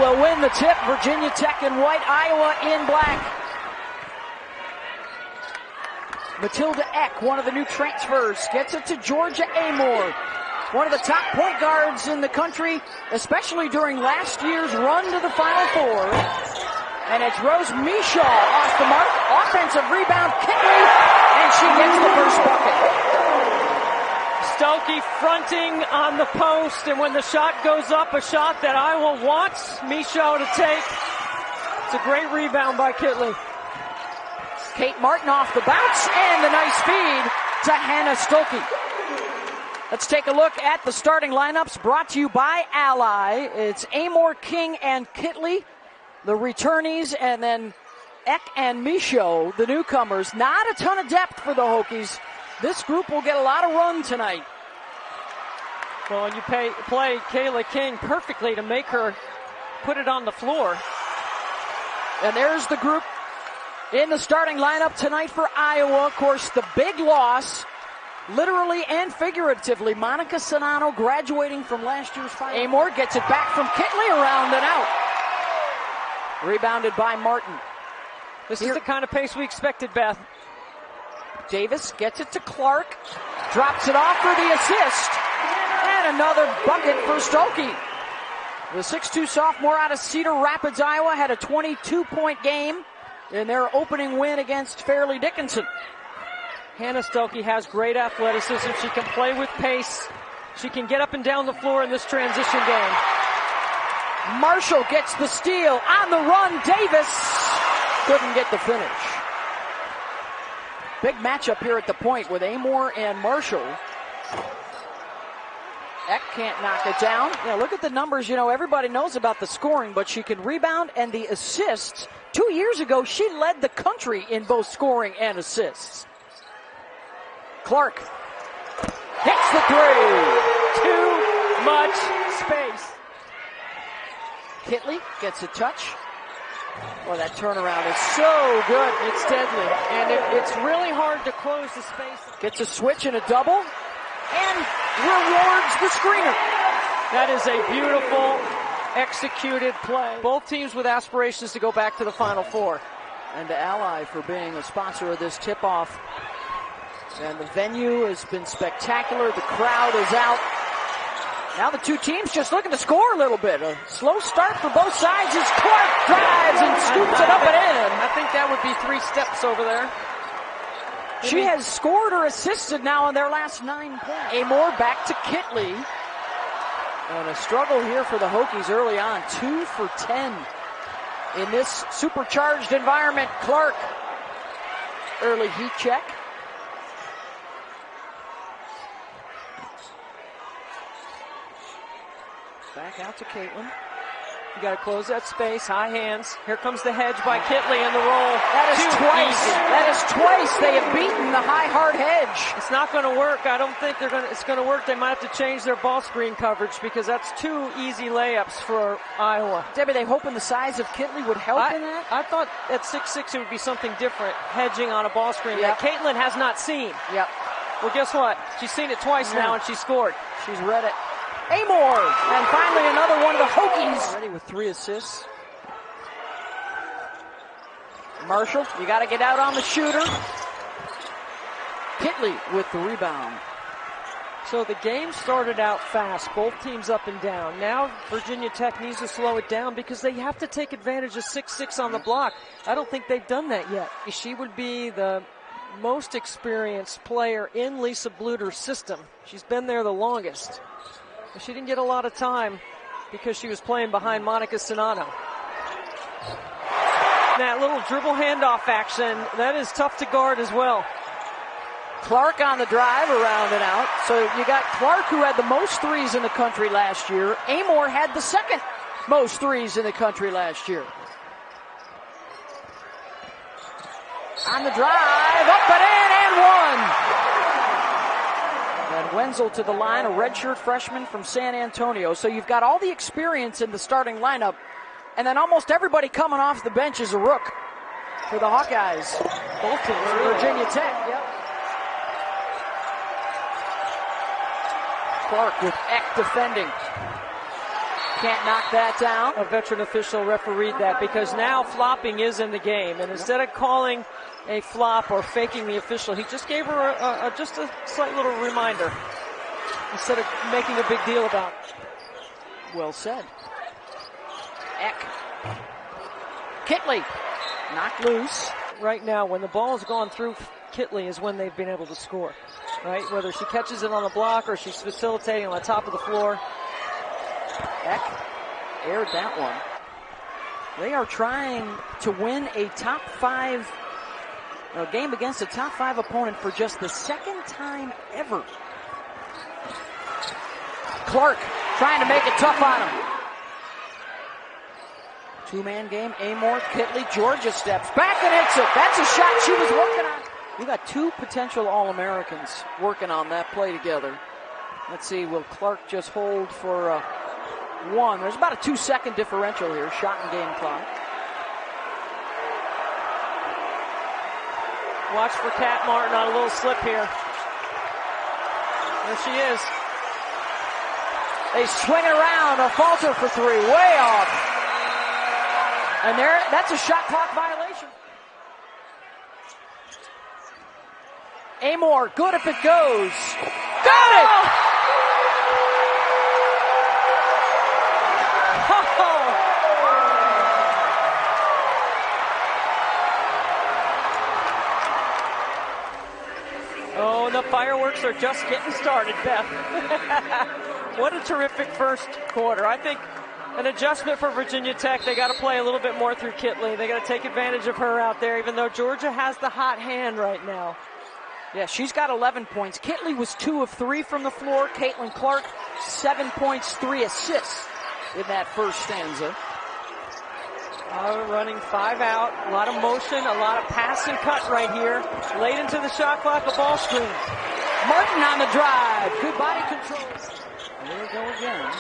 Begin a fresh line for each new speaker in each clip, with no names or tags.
will win the tip. Virginia Tech in white, Iowa in black. Matilda Eck, one of the new transfers, gets it to Georgia Amoore. One of the top point guards in the country, especially during last year's run to the Final Four. And it's Rose Mishaw off the mark. Offensive rebound, Kitley, and she gets the first bucket.
Stokey fronting on the post, and when the shot goes up, a shot that Iowa wants Mishaw to take. It's a great rebound by Kitley.
Kate Martin off the bounce, and the nice feed to Hannah Stokey. Let's take a look at the starting lineups brought to you by Ally. It's Amoore, King, and Kitley, the returnees, and then Eck and Mishaw, the newcomers. Not a ton of depth for the Hokies. This group will get a lot of run tonight.
Well, and you play Kayla King perfectly to make her put it on the floor.
And there's the group in the starting lineup tonight for Iowa. Of course, the big loss, literally and figuratively, Monica Sonano graduating from last year's final. Amoore gets it back from Kitley, around and out. Rebounded by Martin.
This is the kind of pace we expected, Beth.
Davis gets it to Clark, drops it off for the assist, and another bucket for Stokey. The 6'2 sophomore out of Cedar Rapids, Iowa, had a 22-point game in their opening win against Fairleigh Dickinson.
Hannah Stokey has great athleticism. She can play with pace. She can get up and down the floor in this transition game.
Marshall gets the steal. On the run, Davis couldn't get the finish. Big matchup here at the point with Amoore and Marshall. Eck can't knock it down. Yeah, look at the numbers. You know, everybody knows about the scoring, but she can rebound and the assists. 2 years ago, she led the country in both scoring and assists. Clark hits the three.
Too much space.
Kitley gets a touch. Well, that turnaround is so good.
It's deadly. And it's really hard to close the space.
Gets a switch and a double. And rewards the screener.
That is a beautiful executed play. Both teams with aspirations to go back to the Final Four.
And to Ally for being a sponsor of this tip-off. And the venue has been spectacular. The crowd is out. Now the two teams just looking to score a little bit. A slow start for both sides as Clark drives and scoops it up and in.
I think that would be 3 steps over there.
She has scored or assisted now in their last 9 points. Amoore back to Kitley. And a struggle here for the Hokies early on. 2 for 10 in this supercharged environment. Clark, early heat check. Back out to Caitlin.
You got to close that space. High hands. Here comes the hedge by Kitley and the roll.
That is twice. That is twice they have beaten the high hard hedge.
It's not going to work. I don't think it's going to work. They might have to change their ball screen coverage because that's 2 easy layups for Iowa.
Debbie, they hoping the size of Kitley would help in that?
I thought at 6'6" it would be something different, hedging on a ball screen that Caitlin has not seen.
Yep.
Well, guess what? She's seen it twice now and she scored.
She's read it. Amoore, and finally another one of the Hokies. Ready with 3 assists. Marshall, you got to get out on the shooter. Kitley with the rebound.
So the game started out fast, both teams up and down. Now Virginia Tech needs to slow it down because they have to take advantage of 6'6" on the block. I don't think they've done that yet. She would be the most experienced player in Lisa Bluter's system. She's been there the longest. She didn't get a lot of time because she was playing behind Monica Sonano. That little dribble handoff action, that is tough to guard as well.
Clark on the drive, around and out. So you got Clark, who had the most threes in the country last year. Amoore had the second most threes in the country last year. On the drive, up and in, and one. And Wenzel to the line, a redshirt freshman from San Antonio. So you've got all the experience in the starting lineup, and then almost everybody coming off the bench is a rook for the Hawkeyes.
Both teams,
Virginia Tech, yep. Clark with Eck defending. can't knock that down.
A veteran official refereed that because now flopping is in the game. And instead of calling a flop or faking the official, he just gave her just a slight little reminder instead of making a big deal about it.
Well said. Eck. Kitley knocked loose.
Right now, when the ball has gone through Kitley is when they've been able to score, right? Whether she catches it on the block or she's facilitating on the top of the floor.
Eck aired that one. They are trying to win a top 5 game against a top 5 opponent for just the second time ever. Clark trying to make it tough on him. Two-man game. Amoore, Kitley, Georgia steps back and hits it. That's a shot she was working on. We got 2 potential All-Americans working on that play together. Let's see, will Clark just hold for 1? There's about a 2-second differential here, shot and game clock.
Watch for Kat Martin on a little slip here. There she is.
They swing it around, a falter for 3, way off. And that's a shot clock violation. Amoore, good if it goes. Got it!
Oh, and the fireworks are just getting started, Beth. What a terrific first quarter. I think an adjustment for Virginia Tech. They got to play a little bit more through Kitley. They got to take advantage of her out there, even though Georgia has the hot hand right now.
Yeah, she's got 11 points. Kitley was 2 of 3 from the floor. Caitlin Clark, 7 points, 3 assists in that first stanza.
Running 5 out, a lot of motion, a lot of pass and cut right here. Late into the shot clock, a ball screen.
Martin on the drive, good body control. There we go again.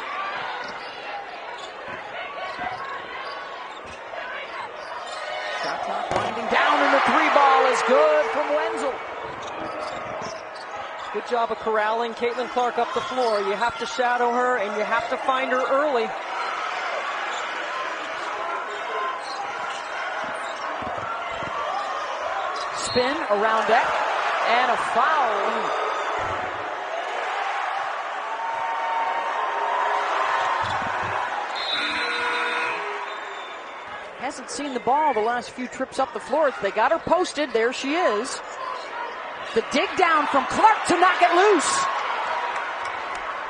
Shot clock winding down, and the 3-ball is good from Wenzel.
Good job of corralling Caitlin Clark up the floor. You have to shadow her, and you have to find her early.
Spin around deck, and a foul. Hasn't seen the ball the last few trips up the floor. They got her posted. There she is. The dig down from Clark to knock it loose.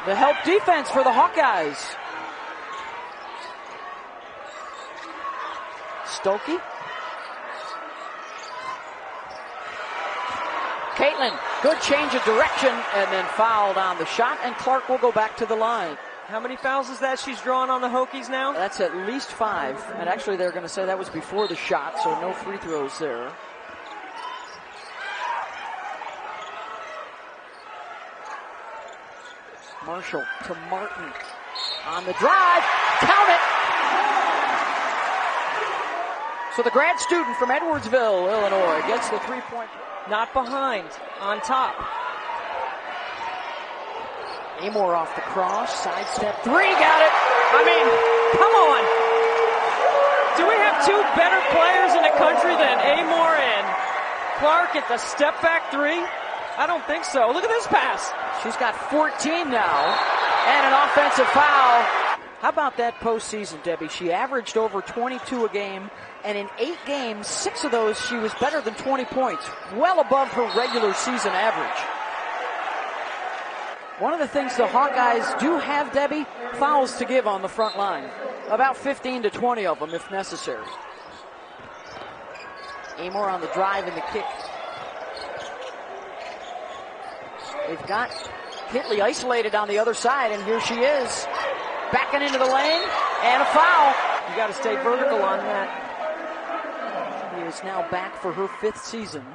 The help defense for the Hawkeyes. Stokey. Caitlin, good change of direction, and then fouled on the shot, and Clark will go back to the line.
How many fouls is that she's drawn on the Hokies now?
That's at least 5, and actually they're going to say that was before the shot, so no free throws there. Marshall to Martin on the drive, count it! So the grad student from Edwardsville, Illinois, gets the 3-point.
Not behind, on top.
Amoore off the cross, sidestep 3, got it!
I mean, come on! Do we have 2 better players in the country than Amoore and Clark at the step back 3? I don't think so. Look at this pass.
She's got 14 now, and an offensive foul. How about that postseason, Debbie? She averaged over 22 a game, and in 8 games, 6 of those, she was better than 20 points, well above her regular season average. One of the things the Hawkeyes do have, Debbie, fouls to give on the front line. About 15 to 20 of them, if necessary. Amoore on the drive and the kick. They've got Kitley isolated on the other side, and here she is. Backing into the lane, and a foul.
You got to stay vertical on that.
She is now back for her 5th season.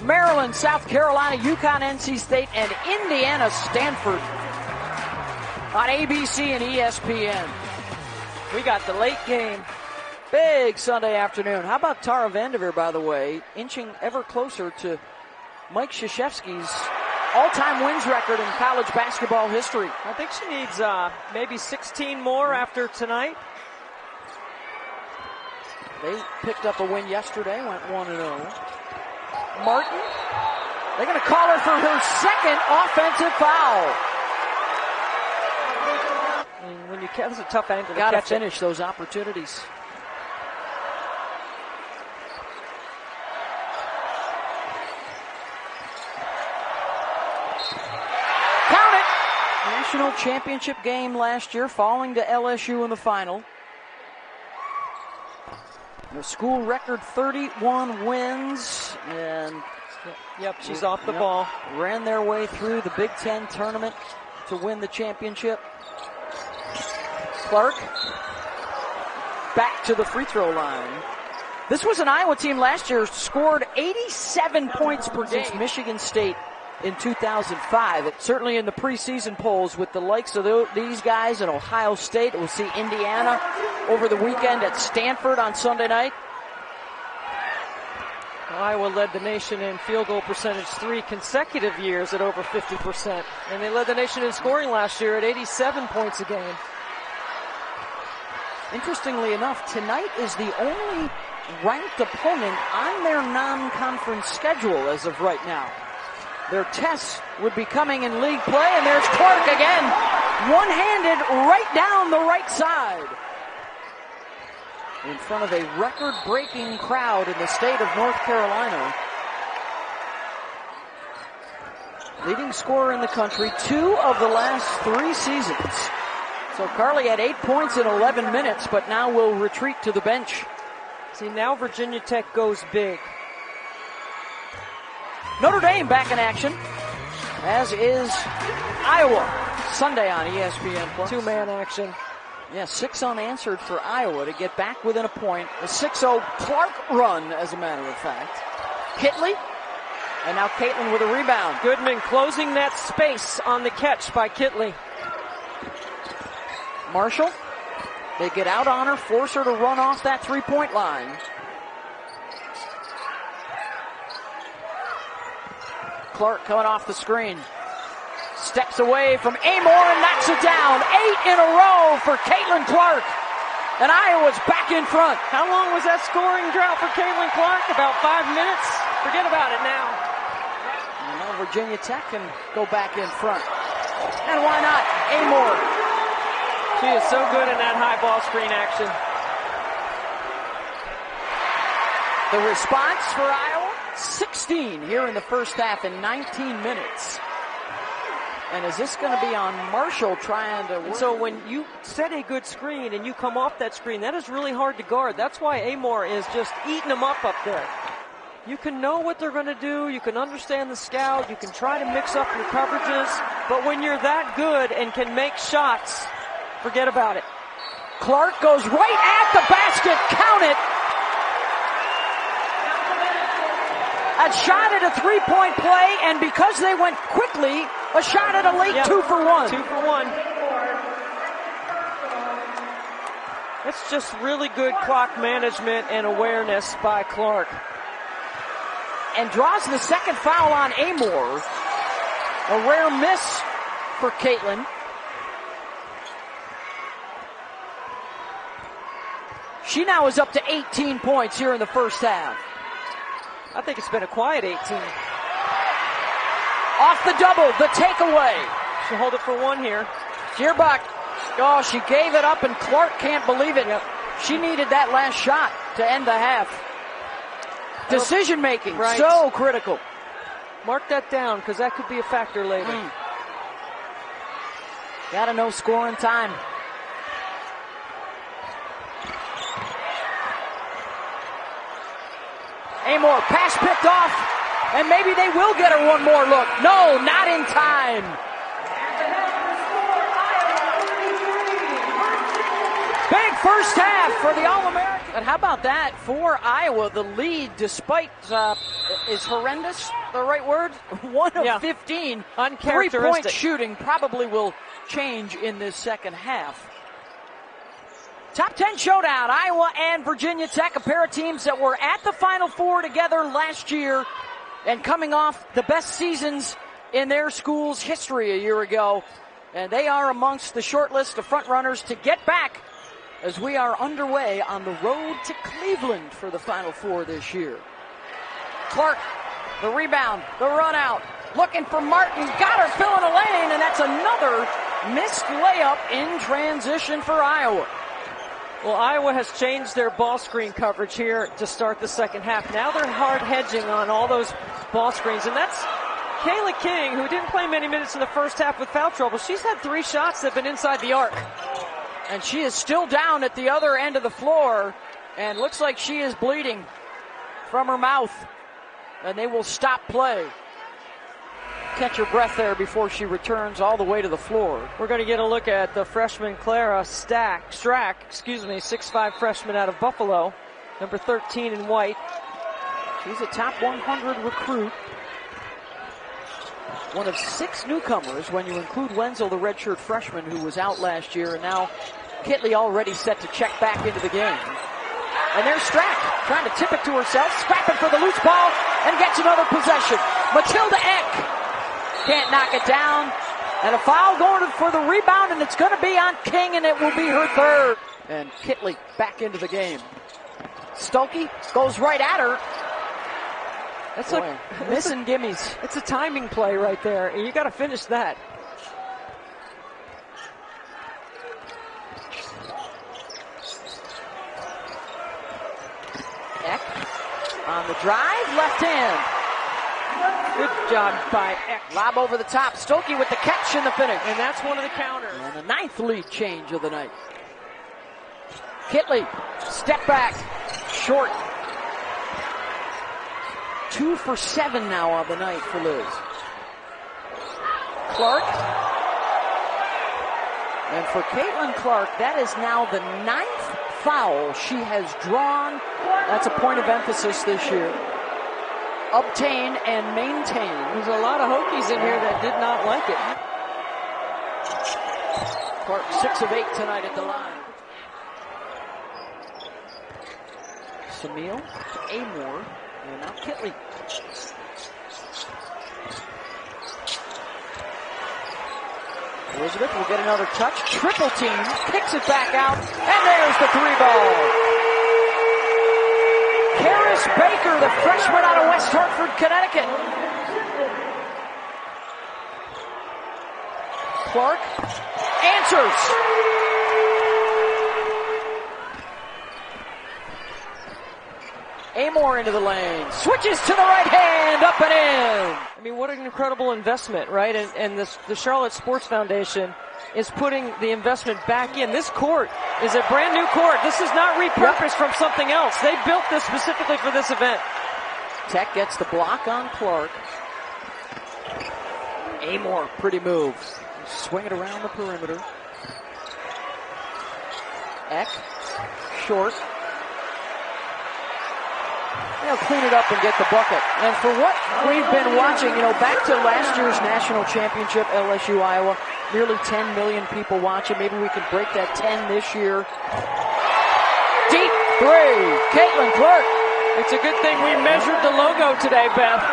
Maryland, South Carolina, UConn, NC State, and Indiana, Stanford on ABC and ESPN.
We got the late game.
Big Sunday afternoon. How about Tara Vanderveer, by the way, inching ever closer to Mike Krzyzewski's all-time wins record in college basketball history.
I think she needs maybe 16 more after tonight.
They picked up a win yesterday, went 1-0. Martin, they're going to call her for her second offensive foul.
And when you catch, that's a tough angle to
Got to
catch
finish those opportunities. Count it! National championship game last year, falling to LSU in the final. The school record 31 wins, and
yep, she's off the ball.
Ran their way through the Big Ten tournament to win the championship. Clark back to the free throw line. This was an Iowa team last year, scored 87 points per game against Michigan State in 2005. It's certainly in the preseason polls with the likes of these guys in Ohio State. We'll see Indiana over the weekend at Stanford on Sunday night.
Iowa led the nation in field goal percentage 3 consecutive years at over 50%. And they led the nation in scoring last year at 87 points a game.
Interestingly enough, tonight is the only ranked opponent on their non-conference schedule as of right now. Their tests would be coming in league play, and there's Clark again, one-handed right down the right side. In front of a record-breaking crowd in the state of North Carolina. Leading scorer in the country 2 of the last 3 seasons. So Carly had 8 points in 11 minutes, but now will retreat to the bench.
See, now Virginia Tech goes big.
Notre Dame back in action, as is Iowa. Sunday on ESPN+.
2-man action.
Yeah, 6 unanswered for Iowa to get back within a point. A 6-0 Clark run, as a matter of fact. Kitley, and now Caitlin with a rebound.
Goodman closing that space on the catch by Kitley.
Marshall, they get out on her, force her to run off that 3-point line. Clark coming off the screen. Steps away from Amoore and knocks it down. 8 in a row for Caitlin Clark. And Iowa's back in front.
How long was that scoring drought for Caitlin Clark? About 5 minutes? Forget about it now.
And now Virginia Tech can go back in front. And why not? Amoore.
She is so good in that high ball screen action.
The response for Iowa, 16 here in the first half in 19 minutes. And is this going to be on Marshall trying to work?
So when you set a good screen and you come off that screen, that is really hard to guard. That's why Amoore is just eating them up there. You can know what they're going to do. You can understand the scout. You can try to mix up your coverages. But when you're that good and can make shots, forget about it.
Clark goes right at the basket. Count it. A shot at a 3-point play, and because they went quickly, a shot at a late 2 for 1.
2 for 1. That's just really good clock management and awareness by Clark.
And draws the second foul on Amoore. A rare miss for Caitlin. She now is up to 18 points here in the first half.
I think it's been a quiet 18.
Off the double, the takeaway.
She'll hold it for 1 here.
Gierbach, oh, she gave it up, and Clark can't believe it.
Yep.
She needed that last shot to end the half. Decision making,
right.
So critical.
Mark that down, because that could be a factor later.
Gotta know scoring time. Amoore, pass picked off, and maybe they will get her one more look. No, not in time. Big first half for the All-American. And how about that for Iowa? The lead, despite, is horrendous the right word? 1 of 15.
Uncharacteristic.
3-point shooting probably will change in this second half. Top 10 showdown, Iowa and Virginia Tech, a pair of teams that were at the Final Four together last year and coming off the best seasons in their school's history a year ago. And they are amongst the short list of front runners to get back as we are underway on the road to Cleveland for the Final Four this year. Clark, the rebound, the run out, looking for Martin, got her filling a lane, and that's another missed layup in transition for Iowa.
Well, Iowa has changed their ball screen coverage here to start the second half. Now they're hard hedging on all those ball screens, and that's Kayla King, who didn't play many minutes in the first half with foul trouble. She's had 3 shots that have been inside the arc.
And she is still down at the other end of the floor, and looks like she is bleeding from her mouth. And they will stop play. Catch her breath there before she returns all the way to the floor.
We're going to get a look at the freshman Clara Strack, 6'5" freshman out of Buffalo, number 13 in white.
She's a top 100 recruit. One of 6 newcomers when you include Wenzel, the redshirt freshman who was out last year, and now Kitley already set to check back into the game. And there's Strack trying to tip it to herself, scrapping for the loose ball, and gets another possession. Matilda Eck can't knock it down, and a foul going for the rebound, and it's going to be on King, and it will be her third. And Kitley back into the game. Stokey goes right at her.
That's
Boy,
like
missing gimmies.
It's a timing play right there. You got to finish that.
Eck on the drive, left hand.
Good job by Eck.
Lob over the top. Stokey with the catch and the finish.
And that's one of the counters.
And the 9th lead change of the night. Kitley, step back, short. 2 for 7 now on the night for Liz. Clark. And for Caitlin Clark, that is now the 9th foul she has drawn. That's a point of emphasis this year. Obtain and maintain.
There's a lot of Hokies in here that did not like it.
Clark 6 of 8 tonight at the line. Samil to Amoore. And now Kitley. Elizabeth will get another touch. Triple team. Kicks it back out. And there's the 3-ball. Karis Baker, the freshman out of West Hartford, Connecticut. Clark answers. Amoore into the lane. Switches to the right hand, up and in.
I mean, what an incredible investment, right? And the Charlotte Sports Foundation is putting the investment back in. This court is a brand new court. This is not repurposed from something else. They built this specifically for this event.
Tech gets the block on Clark. Amoore, pretty move. Swing it around the perimeter. Eck, short. They'll clean it up and get the bucket. And for what we've been watching, back to last year's national championship, LSU Iowa, nearly 10 million people watching. Maybe we can break that 10 this year. Deep 3, Caitlin Clark.
It's a good thing we measured the logo today, Beth.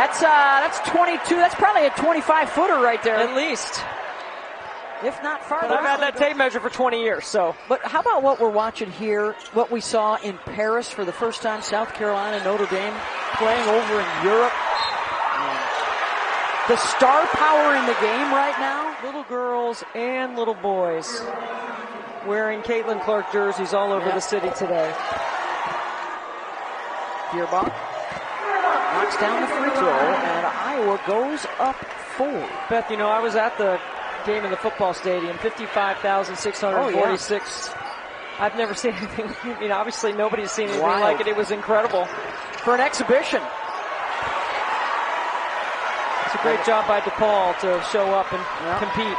That's 22. That's probably a 25-footer right there.
At least.
If not farther.
I've had that tape measure for 20 years, so.
But how about what we're watching here, what we saw in Paris for the first time, South Carolina, Notre Dame playing over in Europe. The star power in the game right now.
Little girls and little boys wearing Caitlin Clark jerseys all over the city today.
Dearborn knocks down the free throw, and Iowa goes up 4.
Beth, I was at the game in the football stadium, 55,646. I've never seen anything. Obviously nobody's seen anything like it. It was incredible.
For an exhibition.
It's a great job by DePaul to show up and compete.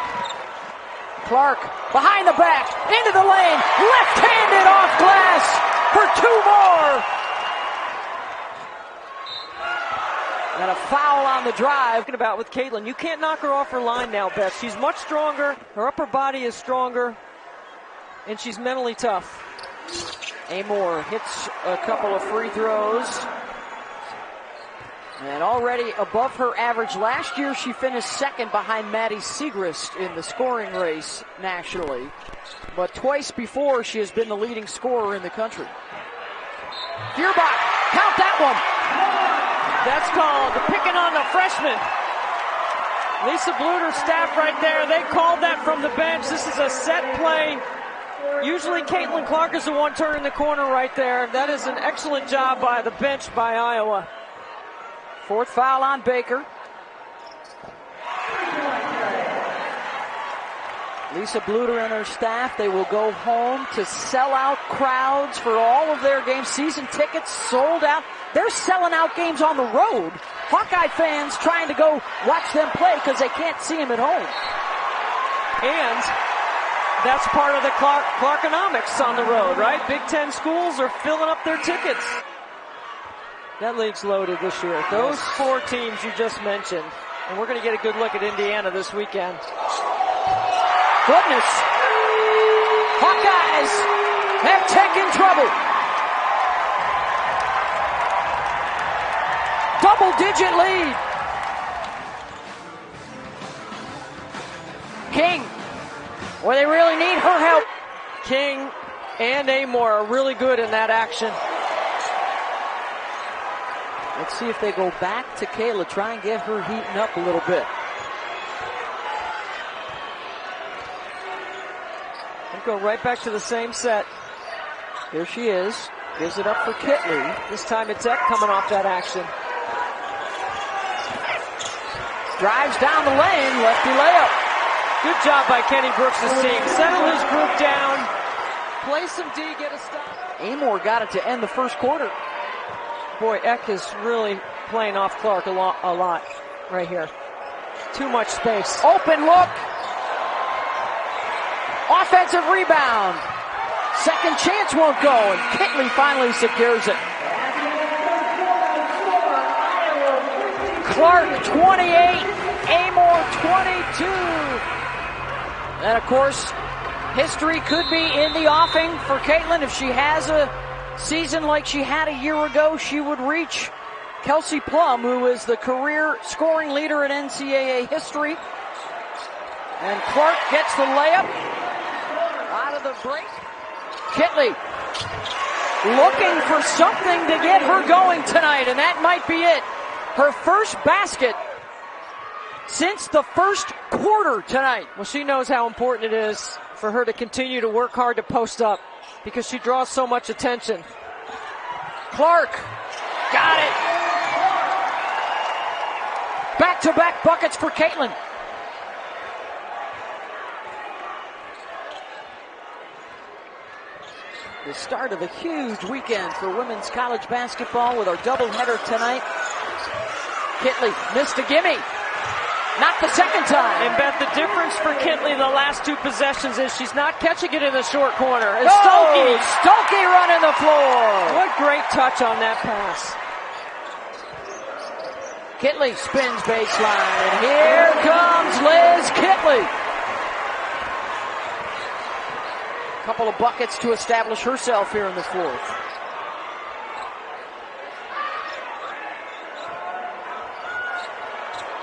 Clark behind the back, into the lane, left-handed off glass for 2 more. And a foul on the drive.
Talking about with Caitlin, you can't knock her off her line now, Beth. She's much stronger. Her upper body is stronger. And she's mentally tough.
Amoore hits a couple of free throws. And already above her average. Last year she finished second behind Maddie Siegrist in the scoring race nationally. But twice before she has been the leading scorer in the country. Feuerbach, count that one.
That's called picking on the freshman. Lisa Bluter's staff right there, they called that from the bench. This is a set play. Usually Caitlin Clark is the one turning the corner right there. That is an excellent job by the bench by Iowa.
Fourth foul on Baker. Lisa Bluter and her staff, they will go home to sell out crowds for all of their games. Season tickets sold out. They're selling out games on the road. Hawkeye fans trying to go watch them play because they can't see them at home.
And that's part of the Clarkonomics on the road, right? Big Ten schools are filling up their tickets. That league's loaded this year. Those four teams you just mentioned. And we're going to get a good look at Indiana this weekend.
Goodness. Hawkeyes have taken trouble. Double-digit lead. King. Well, they really need her help.
King and Amoore are really good in that action.
Let's see if they go back to Kayla, try and get her heating up a little bit.
Go right back to the same set.
Here she is. Gives it up for Kitley.
This time it's Eck coming off that action.
Drives down the lane. Lefty layup.
Good job by Kenny Brooks' team. Settle his group down. Play some D, get a stop.
Amoore got it to end the first quarter.
Boy, Eck is really playing off Clark a lot right here. Too much space.
Open look. Offensive rebound. Second chance won't go, and Kitley finally secures it. Clark 28, Amoore 22. And of course, history could be in the offing for Caitlin. If she has a season like she had a year ago, she would reach Kelsey Plum, who is the career scoring leader in NCAA history. And Clark gets the layup out of the break. Kitley looking for something to get her going tonight, and that might be it. Her first basket since the first quarter tonight.
Well, she knows how important it is for her to continue to work hard to post up because she draws so much attention.
Clark got it. Back-to-back buckets for Caitlin. The start of a huge weekend for women's college basketball with our doubleheader tonight. Kitley missed a gimme. Not the second time.
And Beth, the difference for Kitley the last two possessions is she's not catching it in the short corner. And
Stokey running the floor.
What great touch on that pass.
Kitley spins baseline, and here comes Liz Kitley. Couple of buckets to establish herself here in the fourth.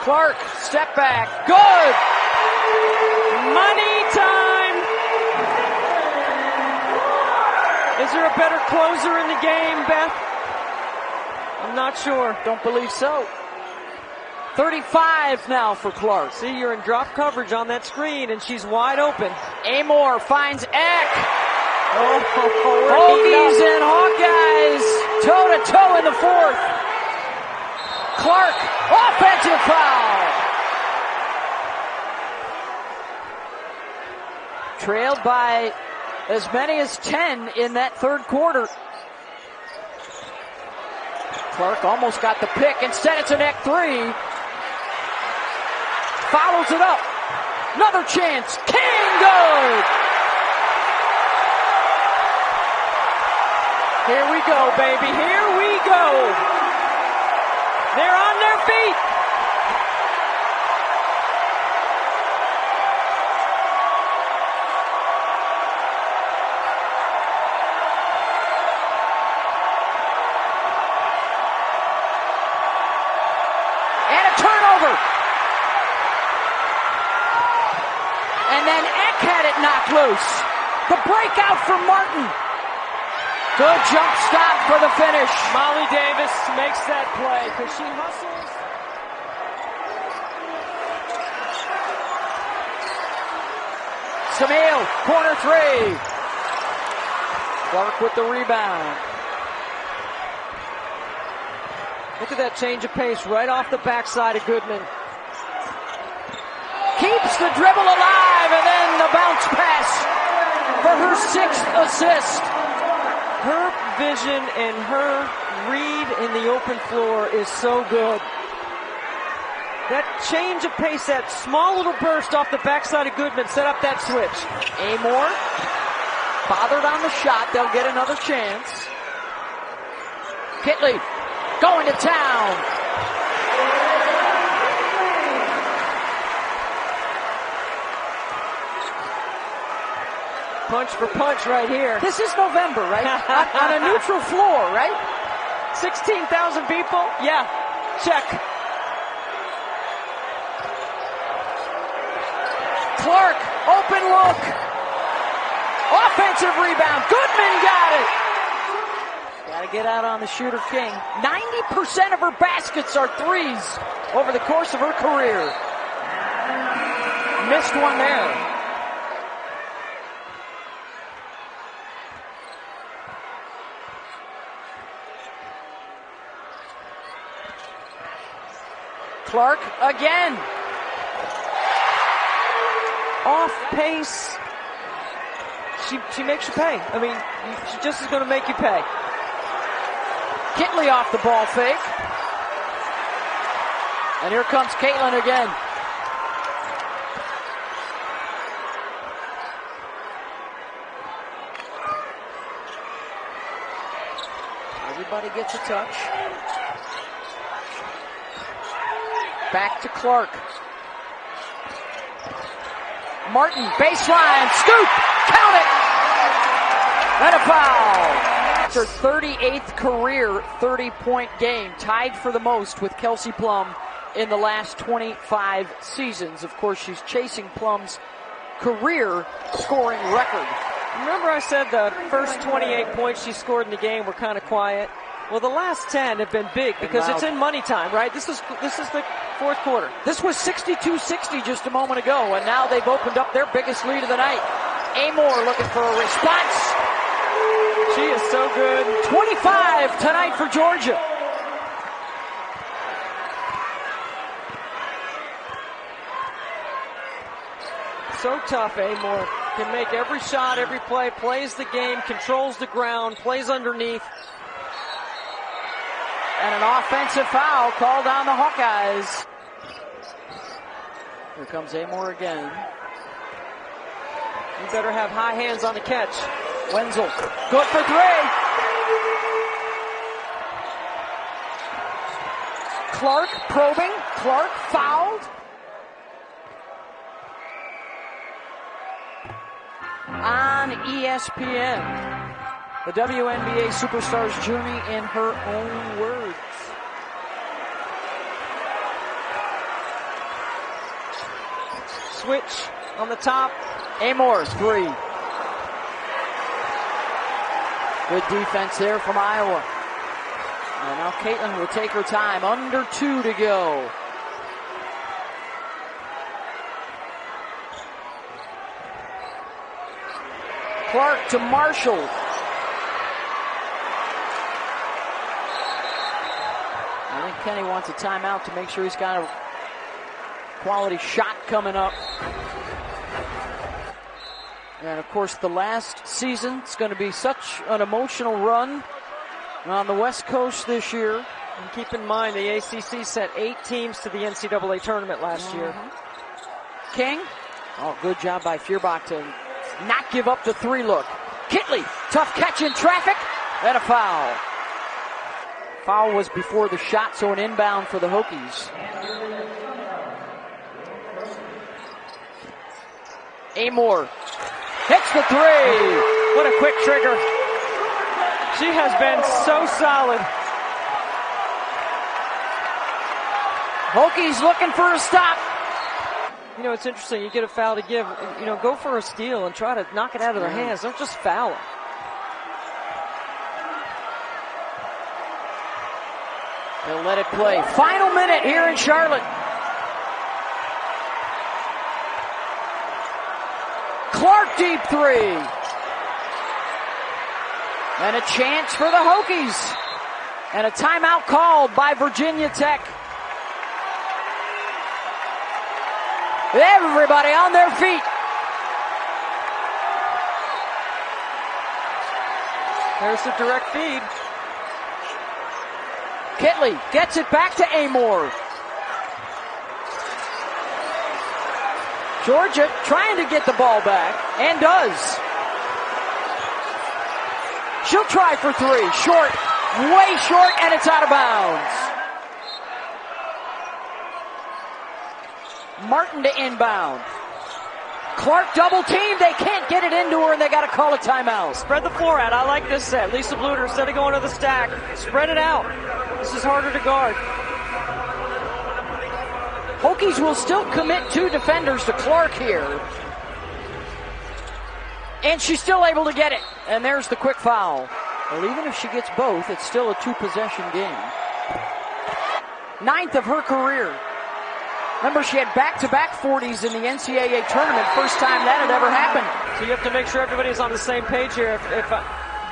Clark, step back, good!
Money time! Is there a better closer in the game, Beth? I'm not sure.
Don't believe so. 35 now for Clark.
See, you're in drop coverage on that screen, and she's wide open.
Amoore finds Eck. Hokies and Hawkeyes toe-to-toe in the fourth. Clark, offensive foul. Trailed by as many as 10 in that third quarter. Clark almost got the pick. Instead, it's an Eck three. Follows it up. Another chance. King, good.
Here we go, baby. Here we go. They're on their feet.
knocked loose. The breakout from Martin. Good jump stop for the finish.
Molly Davis makes that play because she hustles.
Samil, corner three. Clark with the rebound.
Look at that change of pace right off the backside of Goodman.
Keeps the dribble alive, and then the bounce pass for her 6th assist.
Her vision and her read in the open floor is so good. That change of pace, that small little burst off the backside of Goodman set up that switch.
Amoore bothered on the shot. They'll get another chance. Kitley going to town.
Punch for punch right here.
This is November, right? on a neutral floor, right?
16,000 people? Yeah, check.
Clark, open look. Offensive rebound. Goodman got it. Got to get out on the shooter king. 90% of her baskets are threes over the course of her career. Missed one there. Clark again.
Off pace. She makes you pay. I mean, she just is going to make you pay.
Kitley off the ball fake. And here comes Caitlin again. Everybody gets a touch. Back to Clark. Martin, baseline, scoop, count it! And a foul. It's her 38th career 30-point game, tied for the most with Kelsey Plum in the last 25 seasons. Of course, she's chasing Plum's career scoring record.
Remember I said the first 28 points she scored in the game were kind of quiet? Well, the last 10 have been big because it's in money time, right? This is the fourth quarter.
This was 62-60 just a moment ago, and now they've opened up their biggest lead of the night. Amoore looking for a response.
She is so good.
25 tonight for Georgia.
So tough, Amoore. Can make every shot, every play, plays the game, controls the ground, plays underneath.
And an offensive foul called on the Hawkeyes. Here comes Amoore again.
You better have high hands on the catch.
Wenzel, good for three. Clark probing. Clark fouled. On ESPN. The WNBA superstar's journey in her own words.
Switch on the top.
Amoore, three. Good defense there from Iowa. And now Caitlin will take her time. Under 2 to go. Clark to Marshall. I think Kenny wants a timeout to make sure he's got a quality shot coming up. And of course, the last season is going to be such an emotional run on the West Coast this year.
And keep in mind, the ACC sent 8 teams to the NCAA tournament last year.
King, good job by Feuerbach to not give up the 3 look. Kitley, tough catch in traffic, and a foul. Foul was before the shot, so an inbound for the Hokies. Amoore hits the 3.
What a quick trigger. She has been so solid.
Hokies looking for a stop.
You know, it's interesting. You get a foul to give. You know, go for a steal and try to knock it out of their hands. Don't just foul them.
They'll let it play. Final minute here in Charlotte. Clark deep three. And a chance for the Hokies. And a timeout called by Virginia Tech. Everybody on their feet.
There's the direct feed.
Kitley gets it back to Amoore. Georgia trying to get the ball back, and does. She'll try for three. Short, way short, and it's out of bounds. Martin to inbound. Clark double team. They can't get it into her, and they got to call a timeout.
Spread the floor out. I like this set. Lisa Bluter, instead of going to the stack, spread it out. This is harder to guard.
Hokies will still commit two defenders to Clark here. And she's still able to get it. And there's the quick foul. Well, even if she gets both, it's still a two-possession game. 9th of her career. Remember, she had back-to-back 40s in the NCAA tournament. First time that had ever happened.
So you have to make sure everybody's on the same page here. If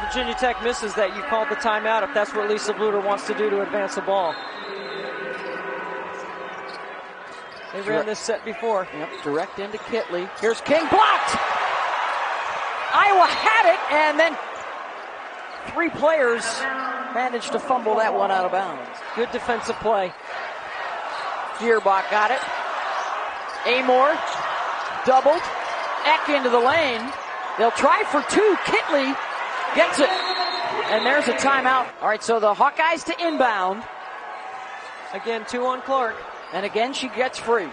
Virginia Tech misses that, you called the timeout if that's what Lisa Bluter wants to do to advance the ball. They ran this set before.
Yep, direct into Kitley. Here's King, blocked! Iowa had it, and then three players managed to fumble that one out of bounds.
Good defensive play.
Gierbach got it. Amoore doubled. Eck into the lane. They'll try for two. Kitley gets it. And there's a timeout. All right, so the Hawkeyes to inbound.
Again, 2 on Clark.
And again, she gets free.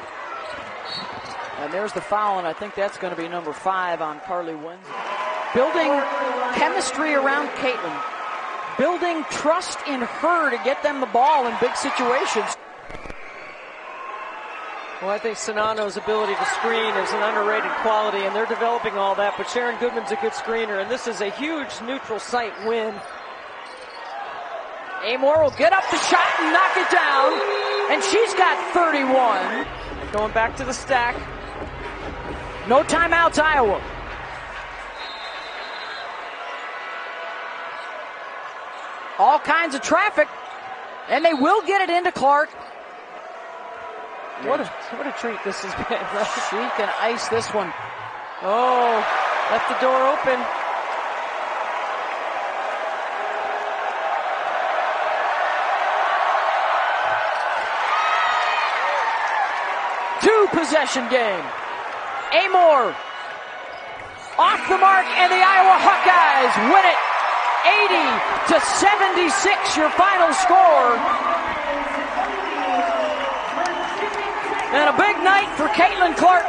And there's the foul, and I think that's going to be number 5 on Carly Winslow. Building chemistry around Caitlin. Building trust in her to get them the ball in big situations.
Well, I think Sonano's ability to screen is an underrated quality, and they're developing all that. But Sharon Goodman's a good screener, and this is a huge neutral site win.
Amoore will get up the shot and knock it down, and she's got 31.
Going back to the stack.
No timeouts, Iowa. All kinds of traffic, and they will get it into Clark.
What a treat this has been, right?
She can ice this one.
Oh, left the door open.
Two-possession game. Amoore off the mark, and the Iowa Hawkeyes win it 80-76, your final score. And a big night for Caitlin Clark.